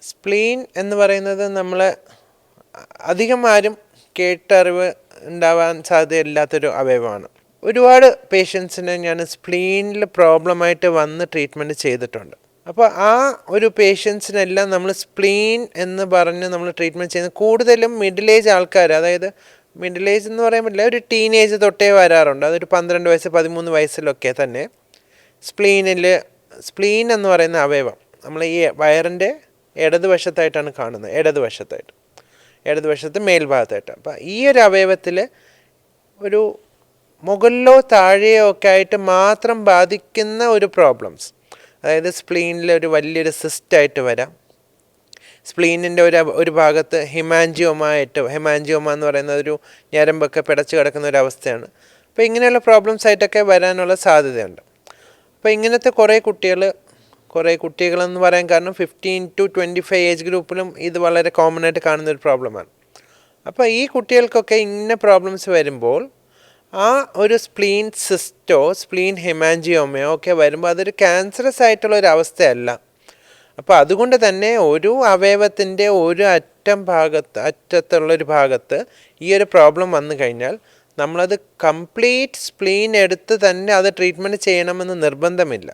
Spleen എന്ന് പറയുന്നത് നമ്മൾ അധികം ആരും കേട്ടറിവ് ഉണ്ടാവാൻ സാധ്യതയില്ലാത്തൊരു അവയവമാണ്. ഒരുപാട് പേഷ്യൻസിന് ഞാൻ സ്പ്ലീനിൽ പ്രോബ്ലമായിട്ട് വന്ന് ട്രീറ്റ്മെൻറ്റ് ചെയ്തിട്ടുണ്ട്. അപ്പോൾ ആ ഒരു പേഷ്യൻസിനെല്ലാം നമ്മൾ സ്പ്ലീൻ എന്ന് പറഞ്ഞ് നമ്മൾ ട്രീറ്റ്മെൻറ്റ് ചെയ്യുന്നത് കൂടുതലും മിഡിൽ ഏജ് ആൾക്കാർ, അതായത് മിഡിൽ ഏജ് എന്ന് പറയാൻ പറ്റില്ല, ഒരു ടീനേജ് തൊട്ടേ വരാറുണ്ട്. അതൊരു 12 വയസ്സ് 13 വയസ്സിലൊക്കെ തന്നെ സ്പ്ലീൻ എന്ന് പറയുന്ന അവയവം നമ്മൾ ഈ വയറിൻ്റെ ഇടതുവശത്തായിട്ടാണ് കാണുന്നത്, ഇടതുവശത്ത് മേൽഭാഗത്തായിട്ട്. അപ്പം ഈ ഒരു അവയവത്തിൽ ഒരു മുകളിലോ താഴെയോ ഒക്കെ ആയിട്ട് മാത്രം ബാധിക്കുന്ന ഒരു പ്രോബ്ലംസ്, അതായത് സ്പ്ലീനിൽ ഒരു വലിയൊരു സിസ്റ്റായിട്ട് വരാം. സ്പ്ലീനിൻ്റെ ഒരു ഭാഗത്ത് ഹെമാൻജിയോമ എന്ന് പറയുന്ന ഒരു ഞരമ്പൊക്കെ പിടച്ച് കിടക്കുന്ന ഒരു അവസ്ഥയാണ്. അപ്പോൾ ഇങ്ങനെയുള്ള പ്രോബ്ലംസ് ആയിട്ടൊക്കെ വരാനുള്ള സാധ്യതയുണ്ട്. അപ്പോൾ ഇങ്ങനത്തെ കുറേ കുട്ടികളെന്ന് പറയാൻ കാരണം 15 to 25 ഏജ് ഗ്രൂപ്പിലും ഇത് വളരെ കോമൺ ആയിട്ട് കാണുന്ന ഒരു പ്രോബ്ലമാണ്. അപ്പോൾ ഈ കുട്ടികൾക്കൊക്കെ ഇങ്ങനെ പ്രോബ്ലംസ് വരുമ്പോൾ ആ ഒരു സ്പ്ലീൻ സിസ്റ്റോ സ്പ്ലീൻ ഹെമാൻജിയോമയോ ഒക്കെ വരുമ്പോൾ അതൊരു ക്യാൻസറസ് ആയിട്ടുള്ള ഒരു അവസ്ഥയല്ല. അപ്പോൾ അതുകൊണ്ട് തന്നെ ഒരു അവയവത്തിൻ്റെ ഒരു അറ്റത്തുള്ളൊരു ഭാഗത്ത് ഈ ഒരു പ്രോബ്ലം വന്നു കഴിഞ്ഞാൽ നമ്മളത് കംപ്ലീറ്റ് സ്പ്ലീൻ എടുത്ത് തന്നെ അത് ട്രീറ്റ്മെൻറ്റ് ചെയ്യണമെന്ന് നിർബന്ധമില്ല.